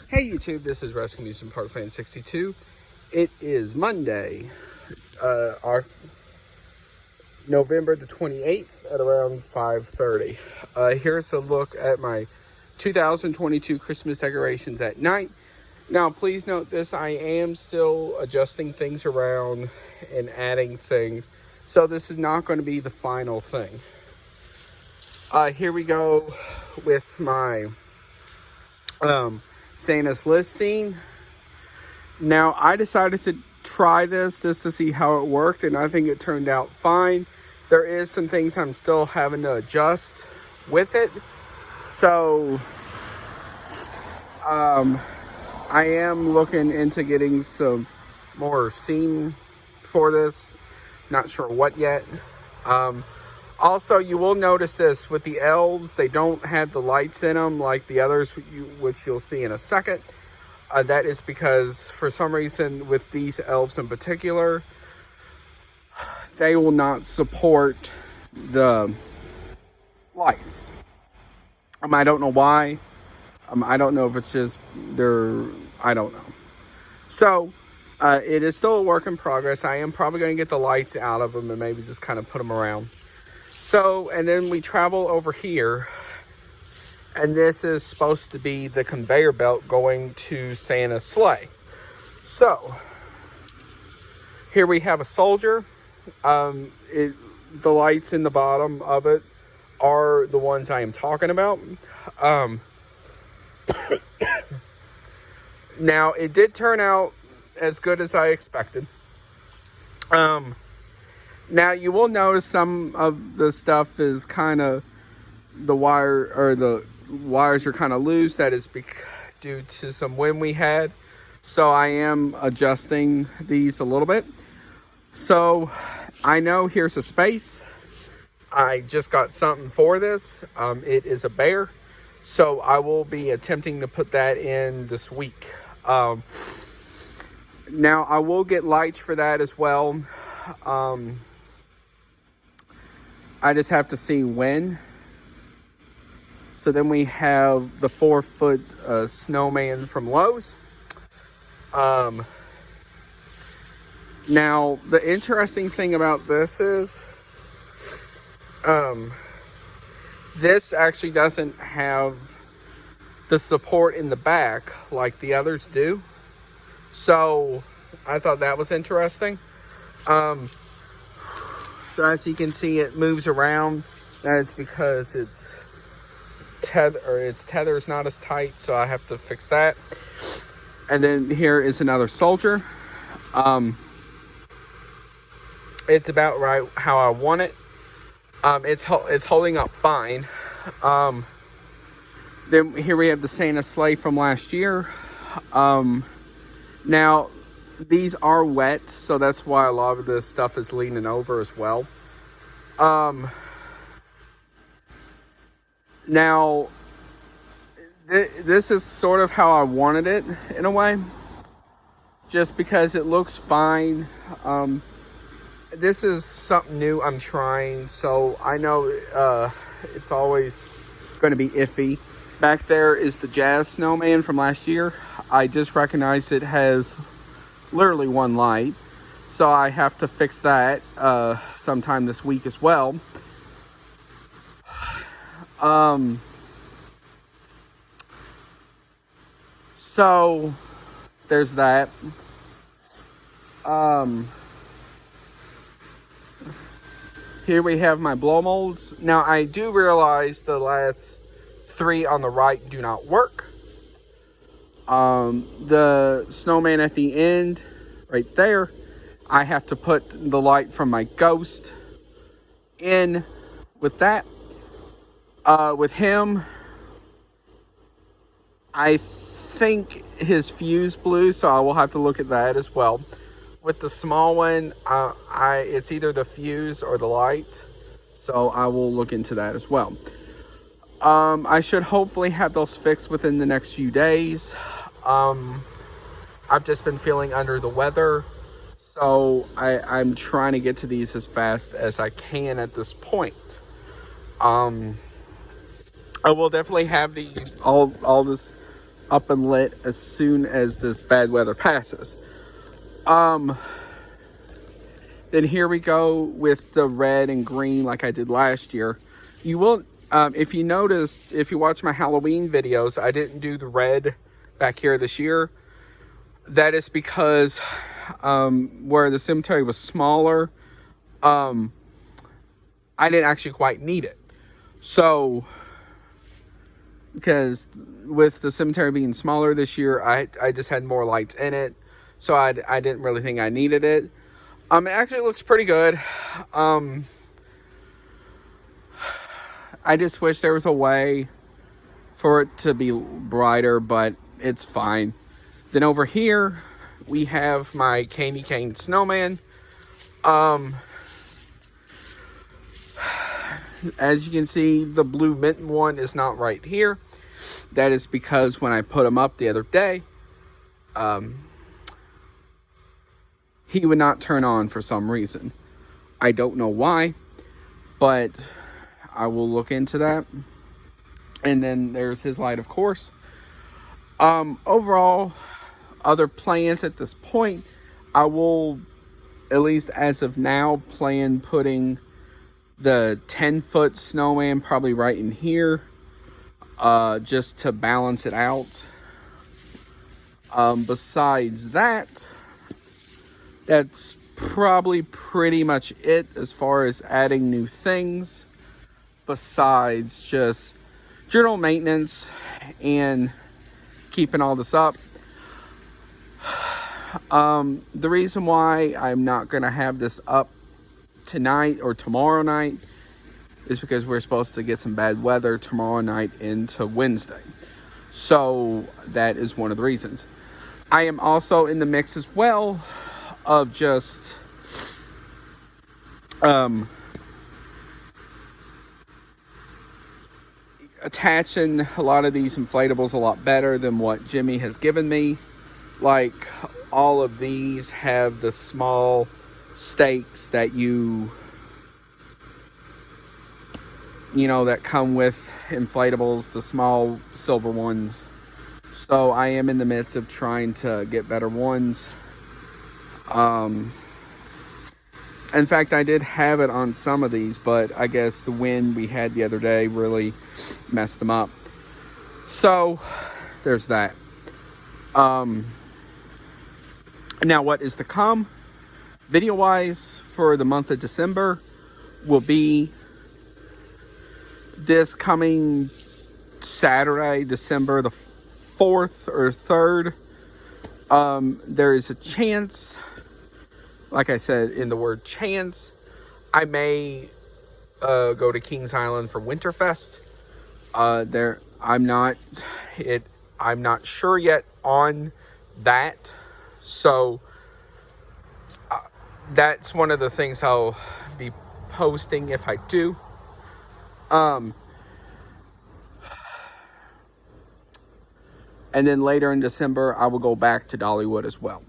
Hey YouTube, this is Wrestling Amusement Park Fan 62. It is Monday, our November the 28th at around 5:30. Here's a look at my 2022 Christmas decorations at night. Now, please note this, I am still adjusting things around and adding things, so this is not going to be the final thing. Here we go with my Santa's list scene. Now, I decided to try this just to see how it worked, and I think it turned out fine. There is some things I'm still having to adjust with it, so I am looking into getting some more scene for this. Not sure what yet. Also, you will notice this with the elves, they don't have the lights in them like the others, which you'll see in a second. That is because, for some reason, with these elves in particular, they will not support the lights. I don't know why. I don't know if it's just I don't know. So, it is still a work in progress. I am probably going to get the lights out of them and maybe just kind of put them around. So, and then we travel over here, and this is supposed to be the conveyor belt going to Santa's sleigh. So, here we have a soldier. The lights in the bottom of it are the ones I am talking about. Now, it did turn out as good as I expected. Now, you will notice some of the stuff is kind of, the wires are kind of loose. That is due to some wind we had. So I am adjusting these a little bit. So I know here's a space. I just got something for this. It is a bear. So I will be attempting to put that in this week. Now, I will get lights for that as well. I just have to see when. So then we have the 4-foot snowman from Lowe's. Now, the interesting thing about this is, this actually doesn't have the support in the back like the others do. So, I thought that was interesting. So as you can see, it moves around. That's because its tether is not as tight, so I have to fix that. And then here is another soldier. It's about right how I want it. It's holding up fine. Then here we have the Santa sleigh from last year. Now, these are wet, so that's why a lot of this stuff is leaning over as well. Now, this is sort of how I wanted it, in a way. Just because it looks fine. This is something new I'm trying, so I know it's always going to be iffy. Back there is the Jazz Snowman from last year. I just recognized it has literally one light, so I have to fix that sometime this week as well. So there's that. Here we have my blow molds. Now, I do realize the last 3 on the right do not work. The snowman at the end, right there, I have to put the light from my ghost in with that. With him, I think his fuse blew, so I will have to look at that as well. With the small one, it's either the fuse or the light, so I will look into that as well. I should hopefully have those fixed within the next few days. I've just been feeling under the weather, so I'm trying to get to these as fast as I can at this point. I will definitely have these all this up and lit as soon as this bad weather passes. Then here we go with the red and green like I did last year. You will, if you noticed, if you watch my Halloween videos, I didn't do the red back here this year. That is because where the cemetery was smaller, I didn't actually quite need it. So, because with the cemetery being smaller this year, I just had more lights in it. So I didn't really think I needed it. It actually looks pretty good. I just wish there was a way for it to be brighter, but it's fine. Then over here, we have my candy cane snowman. As you can see, the blue mitten one is not right here. That is because when I put him up the other day, he would not turn on for some reason. I don't know why, but I will look into that. And then there's his light, of course. Overall, other plans at this point, I will, at least as of now, plan putting the 10-foot snowman probably right in here, just to balance it out. Besides that, that's probably pretty much it as far as adding new things, besides just general maintenance and keeping all this up. The reason why I'm not going to have this up tonight or tomorrow night is because we're supposed to get some bad weather tomorrow night into Wednesday. So that is one of the reasons. I am also in the mix as well of just attaching a lot of these inflatables a lot better than what Jimmy has given me. Like, all of these have the small stakes that you know, that come with inflatables, the small silver ones. So I am in the midst of trying to get better ones. In fact, I did have it on some of these, but I guess the wind we had the other day really messed them up. So there's that. Now what is to come video wise for the month of December will be this coming Saturday, December the 4th or 3rd. There is a chance, like I said in the word chance, I may go to Kings Island for Winterfest. I'm not sure yet on that. So that's one of the things I'll be posting if I do. And then later in December, I will go back to Dollywood as well.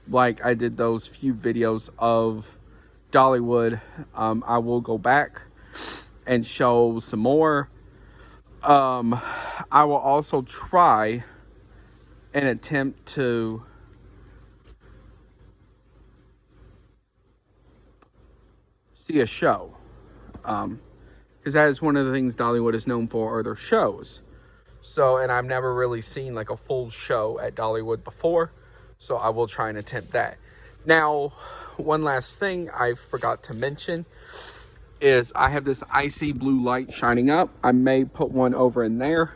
Like I did those few videos of Dollywood, I will go back and show some more. I will also try and attempt to see a show. Because that is one of the things Dollywood is known for, are their shows. So, and I've never really seen like a full show at Dollywood before. So I will try and attempt that. Now, one last thing I forgot to mention is I have this icy blue light shining up. I may put one over in there.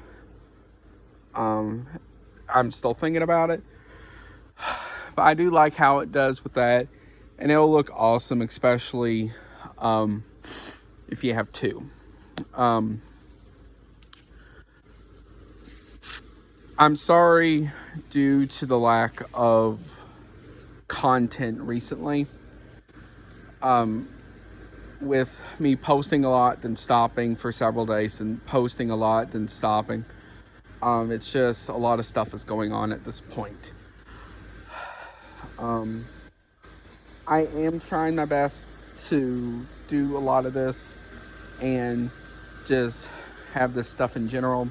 I'm still thinking about it. But I do like how it does with that. And it'll look awesome, especially if you have two. I'm sorry due to the lack of content recently. With me posting a lot, then stopping for several days, and posting a lot, then stopping. It's just a lot of stuff is going on at this point. I am trying my best to do a lot of this and just have this stuff in general.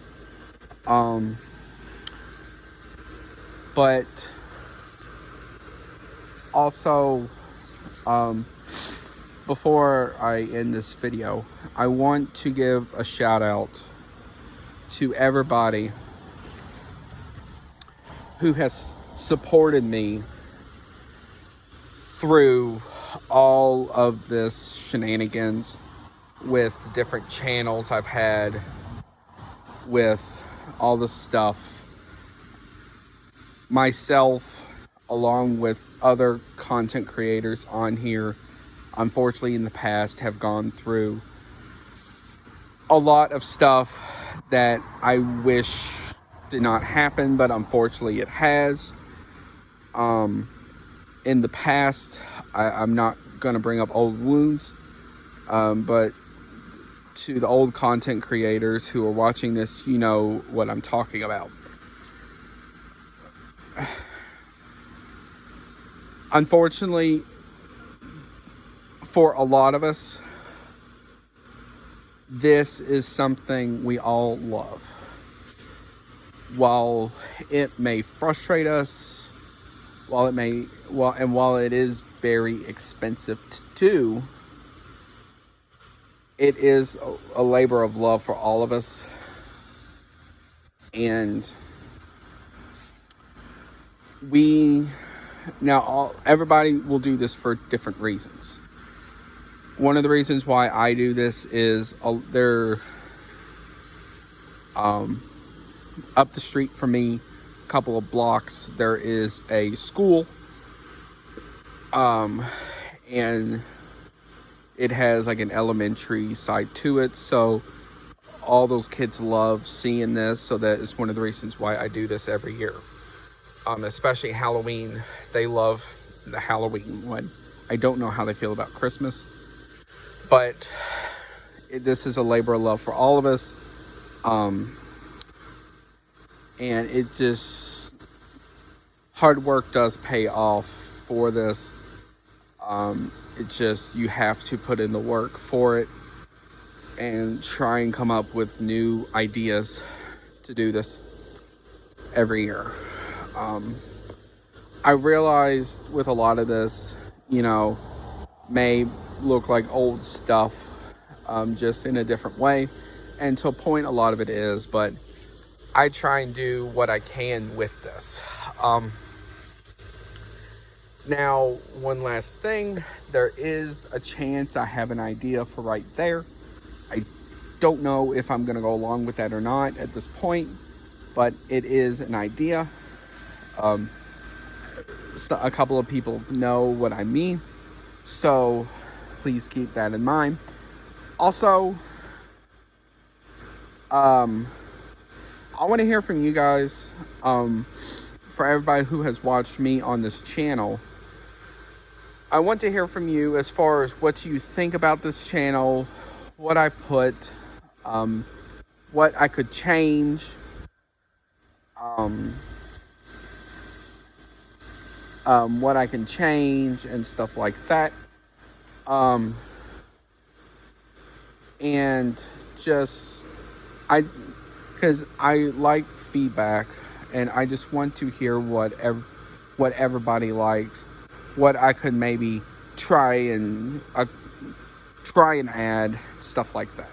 But also, before I end this video, I want to give a shout out to everybody who has supported me through all of this shenanigans with different channels I've had, with all the stuff. Myself, along with other content creators on here, unfortunately in the past have gone through a lot of stuff that I wish did not happen, but unfortunately it has. In the past, I'm not going to bring up old wounds, but to the old content creators who are watching this, you know what I'm talking about. Unfortunately, for a lot of us, this is something we all love. While it may frustrate us, while it is very expensive to do, it is a labor of love for all of us. And everybody will do this for different reasons. One of the reasons why I do this is they're up the street from me, a couple of blocks, there is a school, and it has like an elementary side to it, so all those kids love seeing this. So that is one of the reasons why I do this every year. Especially Halloween, they love the Halloween one. I don't know how they feel about Christmas, but this is a labor of love for all of us. And it just, hard work does pay off for this. It's just, you have to put in the work for it and try and come up with new ideas to do this every year. I realized with a lot of this, may look like old stuff, just in a different way. And to a point, a lot of it is, but I try and do what I can with this. Now, one last thing, there is a chance I have an idea for right there. I don't know if I'm going to go along with that or not at this point, but it is an idea. So a couple of people know what I mean, so please keep that in mind. Also, I want to hear from you guys. For everybody who has watched me on this channel, I want to hear from you as far as what you think about this channel, what I put, what I could change, what I can change and stuff like that. And just, because I like feedback, and I just want to hear what everybody likes, what I could maybe try and add, stuff like that.